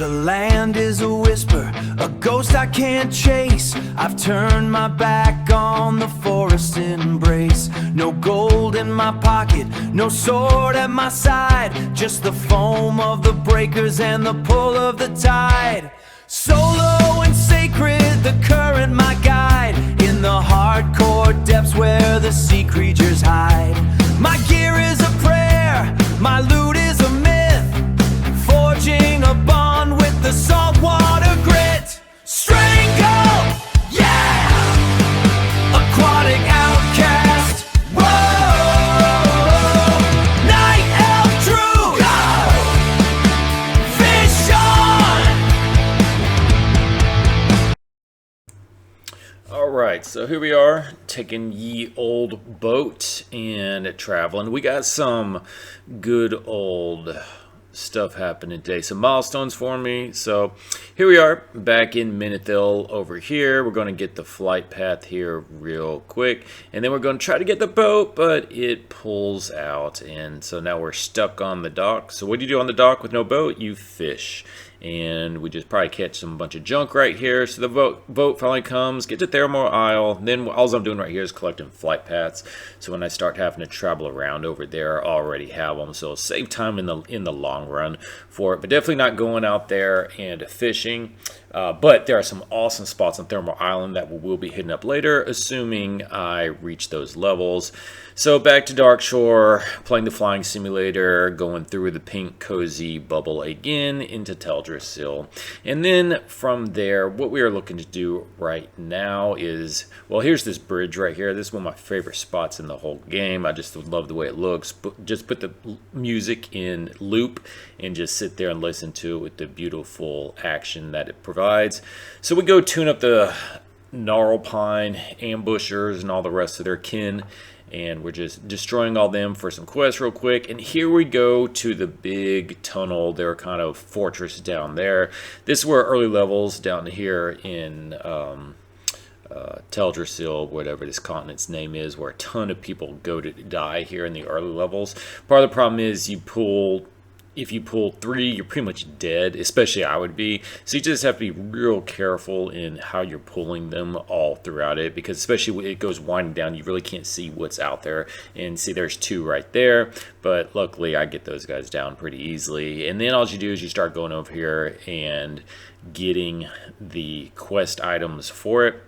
The land is a whisper, a ghost I can't chase. I've turned my back on the forest's embrace. No gold in my pocket, no sword at my side, just the foam of the breakers and the pull of the tide. Solo and sacred, the current my guide, in the hardcore depths where the sea creatures hide. My gear is a prayer, my loot is a myth, forging a bond with the saltwater grit. Strangle, yeah! Aquatic Outcast, whoa! Night Elf Druid, go! Fish on! Alright, so here we are, taking ye old boat and traveling. We got some good old stuff happening today, some milestones for me. So here we are back in Minithil over here. We're going to get the flight path here real quick, and then we're going to try to get the boat, but it pulls out, and so now we're stuck on the dock. So what do you do on the dock with no boat? You fish. And we just probably catch some bunch of junk right here. So the boat finally comes, get to Theramore Isle. Then all I'm doing right here is collecting flight paths. So when I start having to travel around over there, I already have them. So it'll save time in the long run for it. But definitely not going out there and fishing. But there are some awesome spots on Theramore Island that we'll be hitting up later, assuming I reach those levels. So back to Darkshore, playing the flying simulator, going through the pink cozy bubble again into Teldrassil. And then from there, what we are looking to do right now is, well, here's this bridge right here. This is one of my favorite spots in the whole game. I just love the way it looks. Just put the music in loop and just sit there and listen to it with the beautiful action that it provides. So we go tune up the Gnarlpine ambushers and all the rest of their kin, and we're just destroying all them for some quests real quick. And here we go to the big tunnel, their kind of fortress down there. This is where early levels down here in Teldrassil, whatever this continent's name is, where a ton of people go to die here in the early levels. Part of the problem is if you pull 3, you're pretty much dead, especially I would be. So you just have to be real careful in how you're pulling them all throughout it, because especially when it goes winding down, you really can't see what's out there. And see, there's 2 right there, but luckily I get those guys down pretty easily. And then all you do is you start going over here and getting the quest items for it.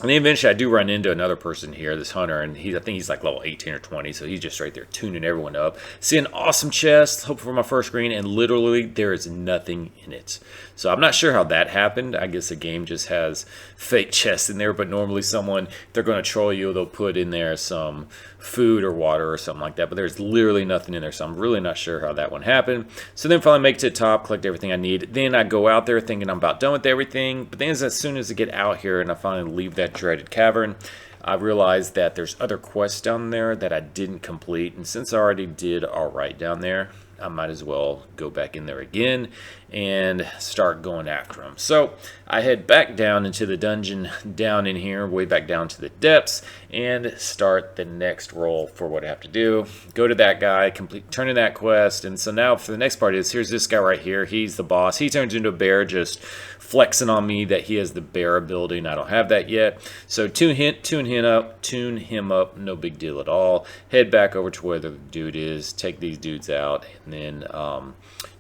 And then eventually I do run into another person here, this hunter, and I think he's like level 18 or 20, so he's just right there tuning everyone up. See an awesome chest, hope for my first screen, and literally there is nothing in it. So I'm not sure how that happened. I guess the game just has fake chests in there, but normally someone, if they're going to troll you, they'll put in there some food or water or something like that, but there's literally nothing in there, so I'm really not sure how that one happened. So then finally make it to the top, collect everything I need. Then I go out there thinking I'm about done with everything, but then as soon as I get out here and I finally leave that dreaded cavern, I realized that there's other quests down there that I didn't complete, and since I already did alright down there, I might as well go back in there again and start going after them. So I head back down into the dungeon down in here, way back down to the depths, and start the next roll for what I have to do. Go to that guy, turn in that quest, and so now for the next part is, here's this guy right here. He's the boss. He turns into a bear, just flexing on me that he has the bear ability, and I don't have that yet. So tune him up, no big deal at all. Head back over to where the dude is, take these dudes out, and then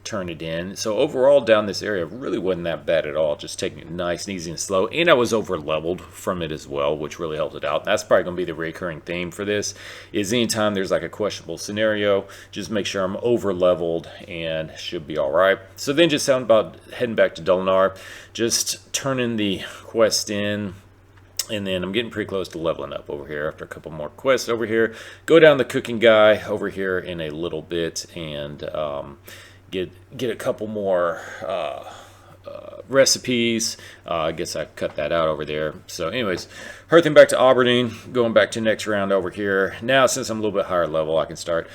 turn it in. So overall down this area really wasn't that bad at all, just taking it nice and easy and slow, and I was over leveled from it as well, which really helped it out. That's probably going to be the recurring theme for this, is anytime there's like a questionable scenario, just make sure I'm over leveled and should be alright. So then just sound about heading back to Dolinar, just turning the quest in, and then I'm getting pretty close to leveling up over here after a couple more quests over here. Go down the cooking guy over here in a little bit, and get a couple more recipes. I guess I cut that out over there. So anyways, hurting back to Aberdeen, going back to next round over here. Now since I'm a little bit higher level, I can start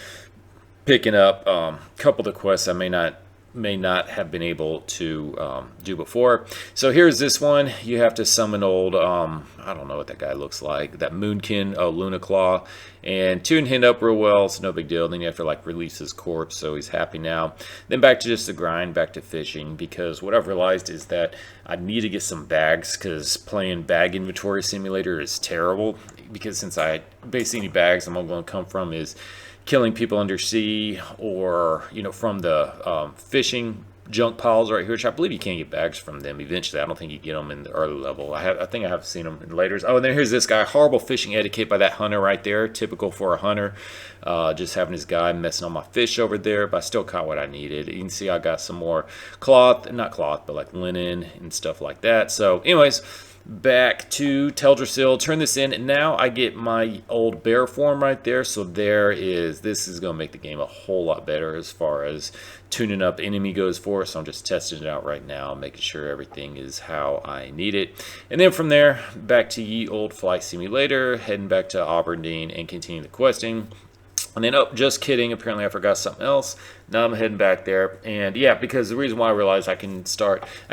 picking up a couple of the quests I may not may not have been able to do before. So here's this one. You have to summon old, I don't know what that guy looks like, that Moonkin, Luna Claw, and tune him up real well. It's no big deal. Then you have to like release his corpse, so he's happy now. Then back to just the grind, back to fishing, because what I've realized is that I need to get some bags, because playing Bag Inventory Simulator is terrible, because since I basically any bags I'm all going to come from is killing people undersea, or from the fishing junk piles right here, which I believe you can get bags from them eventually. I don't think you get them in the early level. I think I have seen them in later. Oh, and then here's this guy. Horrible fishing etiquette by that hunter right there. Typical for a hunter. Just having this guy messing on my fish over there, but I still caught what I needed. You can see I got some more cloth, not cloth, but like linen and stuff like that. So anyways, back to Teldrassil, turn this in, and now I get my old bear form right there. So this is going to make the game a whole lot better as far as tuning up enemy goes for. So I'm just testing it out right now, making sure everything is how I need it. And then from there, back to Ye Old Flight Simulator, heading back to Aberdeen and continue the questing. And then, oh, just kidding, apparently I forgot something else. Now I'm heading back there. And yeah, because the reason why I realized I can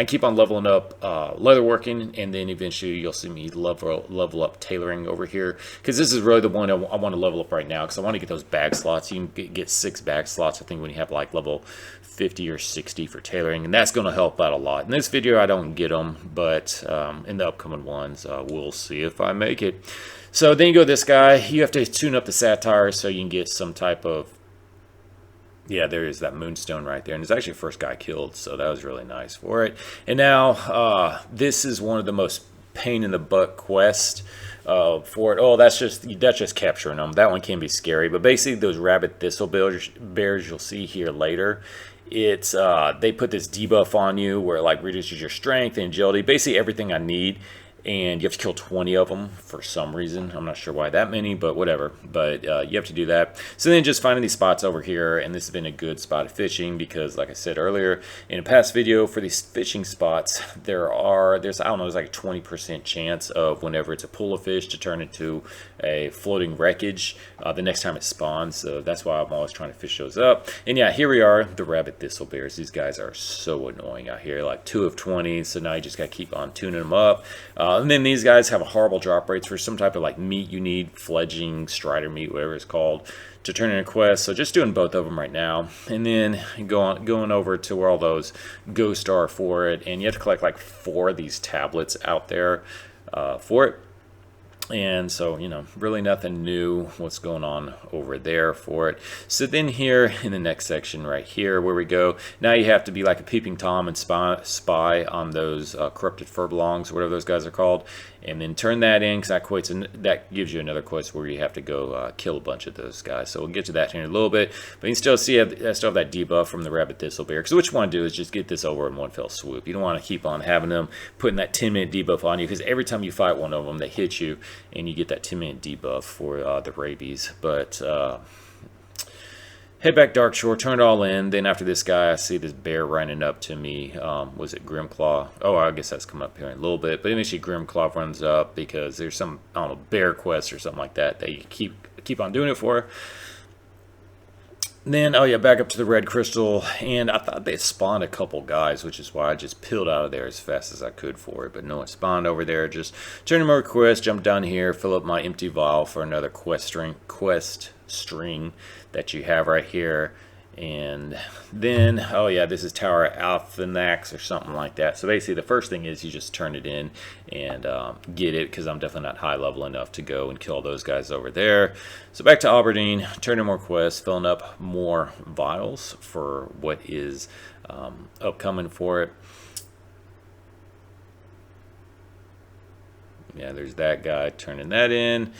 keep on leveling up leatherworking, and then eventually you'll see me level up tailoring over here. Because this is really the one I want to level up right now, because I want to get those bag slots. You can get 6 bag slots, I think, when you have like level 50 or 60 for tailoring, and that's going to help out a lot. In this video I don't get them, but in the upcoming ones we'll see if I make it. So then you go this guy. You have to tune up the satire so you can get some type of, yeah, there is that moonstone right there, and it's actually the first guy killed, so that was really nice for it. And now this is one of the most pain in the butt quest for it. Oh, that's just capturing them. That one can be scary, but basically those rabbit thistle bears you'll see here later, it's they put this debuff on you where it like reduces your strength and agility, basically everything I need. And you have to kill 20 of them for some reason. I'm not sure why that many, but whatever. But you have to do that. So then just finding these spots over here, and this has been a good spot of fishing because, like I said earlier in a past video, for these fishing spots, there's I don't know, there's like a 20% chance of whenever it's a pool of fish to turn into a floating wreckage the next time it spawns. So that's why I'm always trying to fish those up. And yeah, here we are, the rabbit thistle bears. These guys are so annoying out here, like 2 of 20. So now you just got to keep on tuning them up. And then these guys have a horrible drop rates for some type of like meat you need, fledging, strider meat, whatever it's called, to turn in a quest. So just doing both of them right now. And then going over to where all those ghosts are for it. And you have to collect like 4 of these tablets out there for it. And so, really nothing new what's going on over there for it. So then here in the next section right here where we go, now you have to be like a peeping Tom and spy on those corrupted furbolgs, whatever those guys are called, and then turn that in, because that gives you another quest where you have to go kill a bunch of those guys. So we'll get to that here in a little bit, but you can still see I still have that debuff from the rabbit thistle bear, because what you want to do is just get this over in one fell swoop. You don't want to keep on having them putting that 10-minute debuff on you, because every time you fight one of them, they hit you and you get that 10-minute debuff for the rabies. But head back Darkshore, turn it all in. Then after this guy, I see this bear running up to me. Was it Grimclaw? Oh, I guess that's coming up here in a little bit. But eventually Grimclaw runs up because there's some, I don't know, bear quest or something like that that you keep on doing it for. Then, oh yeah, back up to the red crystal, and I thought they spawned a couple guys, which is why I just peeled out of there as fast as I could for it, but no one spawned over there. Just turn in my request, jump down here, fill up my empty vial for another quest string that you have right here. And then, oh yeah, this is Tower Alphanax or something like that. So basically the first thing is you just turn it in and get it, because I'm definitely not high level enough to go and kill those guys over there. So back to Aberdeen, turn in more quests, filling up more vials for what is upcoming for it. Yeah, there's that guy, turning that in.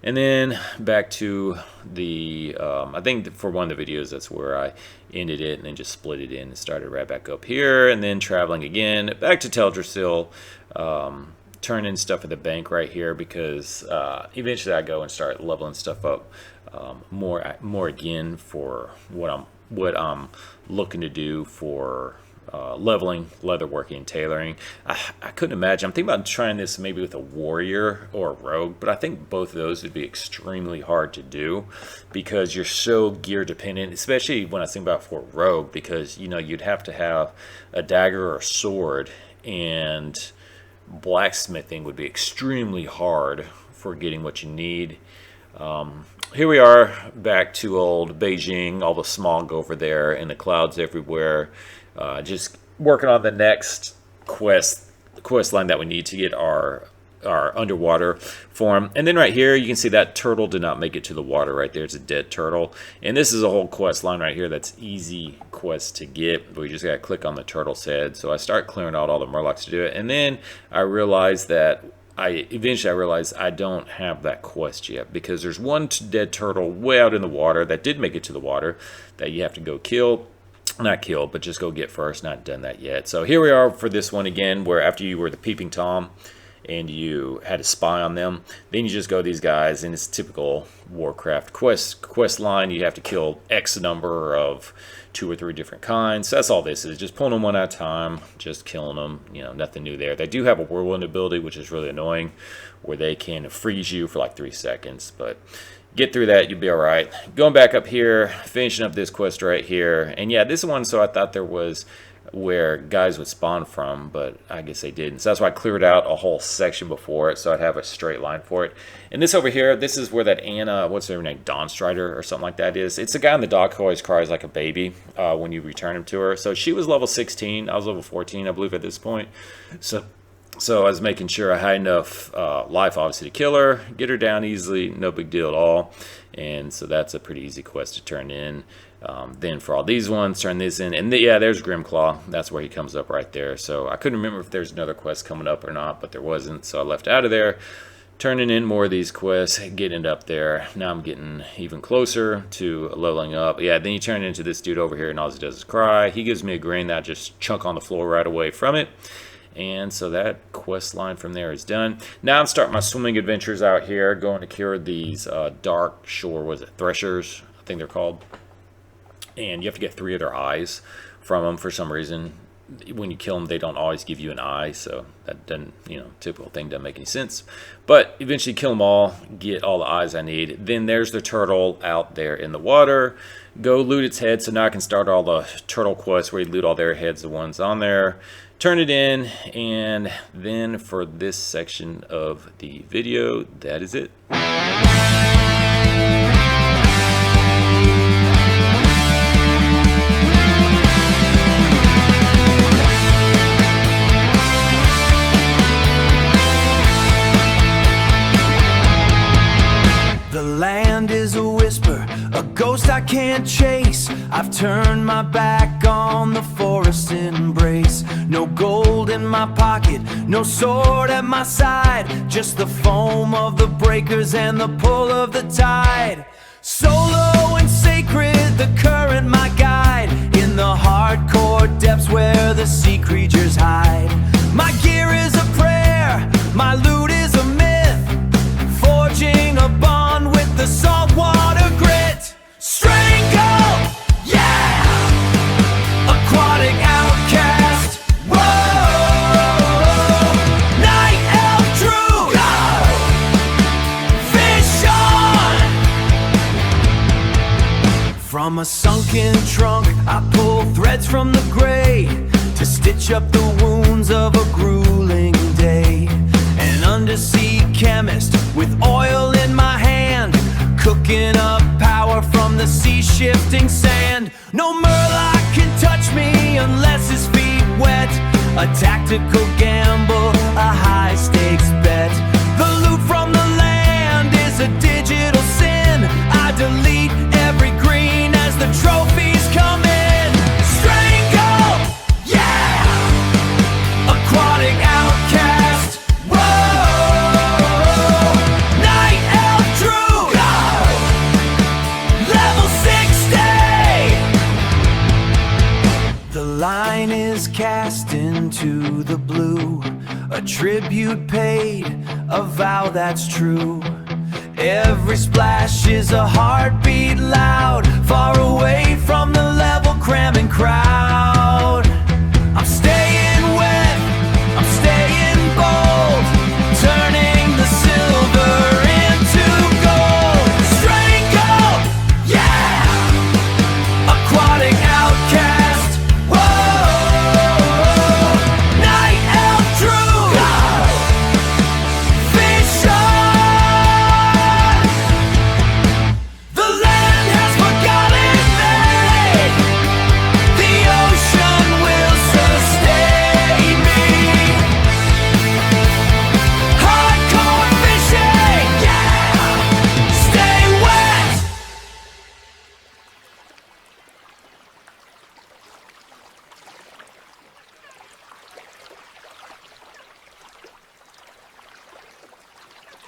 And then back to the, I think for one of the videos, that's where I ended it, and then just split it in and started right back up here, and then traveling again, back to Teldrassil, turn in stuff at the bank right here, because eventually I go and start leveling stuff up more again for what I'm looking to do for leveling, leatherworking, and tailoring. I couldn't imagine. I'm thinking about trying this maybe with a warrior or a rogue, but I think both of those would be extremely hard to do because you're so gear dependent, especially when I think about for a rogue, because you know you'd have to have a dagger or a sword, and blacksmithing would be extremely hard for getting what you need. Here we are back to old Beijing, all the smog over there and the clouds everywhere. Just working on the next quest line that we need to get our underwater form. And then right here you can see that turtle did not make it to the water. Right there, it's a dead turtle, and this is a whole quest line right here that's easy quest to get. We just gotta click on the turtle's head. So I start clearing out all the murlocs to do it, and then I realized that eventually I realized I don't have that quest yet because there's one dead turtle way out in the water that did make it to the water that you have to go kill. Not kill, but just go get first. Not done that yet. So here we are for this one again, where after you were the peeping Tom and you had a spy on them, then you just go to these guys, and it's typical Warcraft quest line. You have to kill X number of 2 or 3 different kinds. So that's all this is, just pulling them one at a time, just killing them. You know, nothing new there. They do have a whirlwind ability, which is really annoying, where they can freeze you for like 3 seconds, but get through that, you'll be all right. Going back up here, finishing up this quest right here, and yeah, this one, so I thought there was where guys would spawn from, but I guess they didn't. So that's why I cleared out a whole section before it, so I'd have a straight line for it. And this over here, this is where that Anna, what's her name, Dawn Strider or something like that is. It's the guy in the dock who always cries like a baby when you return him to her. So she was level 16, I was level 14, I believe, at this point. So I was making sure I had enough life, obviously, to kill her, get her down easily, no big deal at all. And so that's a pretty easy quest to turn in. Then for all these ones, turn this in. And yeah, there's Grimclaw. That's where he comes up right there. So I couldn't remember if there's another quest coming up or not, but there wasn't. So I left out of there, turning in more of these quests, getting it up there. Now I'm getting even closer to leveling up. Yeah, then you turn into this dude over here, and all he does is cry. He gives me a grain that I just chunk on the floor right away from it. And so that quest line from there is done. Now I'm starting my swimming adventures out here, going to cure these dark shore, was it Threshers, I think they're called. And you have to get 3 of their eyes from them for some reason. When you kill them, they don't always give you an eye, so that doesn't, you know, typical thing, doesn't make any sense. But eventually kill them all, get all the eyes I need. Then there's the turtle out there in the water. Go loot its head, so now I can start all the turtle quests where you loot all their heads, the ones on there. Turn it in, and then for this section of the video, that is it. The land is a whisper, a ghost I can't chase. I've turned my back on the forest embrace. No gold in my pocket, no sword at my side, just the foam of the breakers and the pull of the tide. Solo and sacred, the current my guide, in the hardcore depths where the sea creatures hide. My gear is a prayer, my loot is a myth, forging a bond with the saltwater grit. Strangle, yeah! Aquatic Outcast, whoa! Night Elf Druid, fish on! From a sunken trunk, I pull threads from the gray to stitch up the wounds of a grueling day. An undersea chemist with oil in my hand, cooking up power from the sea-shifting sand. No murloc can touch me unless his feet wet. A tactical gamble, a high-stakes bet. The loot from the land is a digital sin. I delete every green as the trophies come in. Strangle, yeah! Aquatic Outcast, whoa! Night Elf Druid, level 60. The line is cast into the blue, a tribute paid, a vow that's true. Every splash is a heartbeat loud, far away from the level cramming crowd.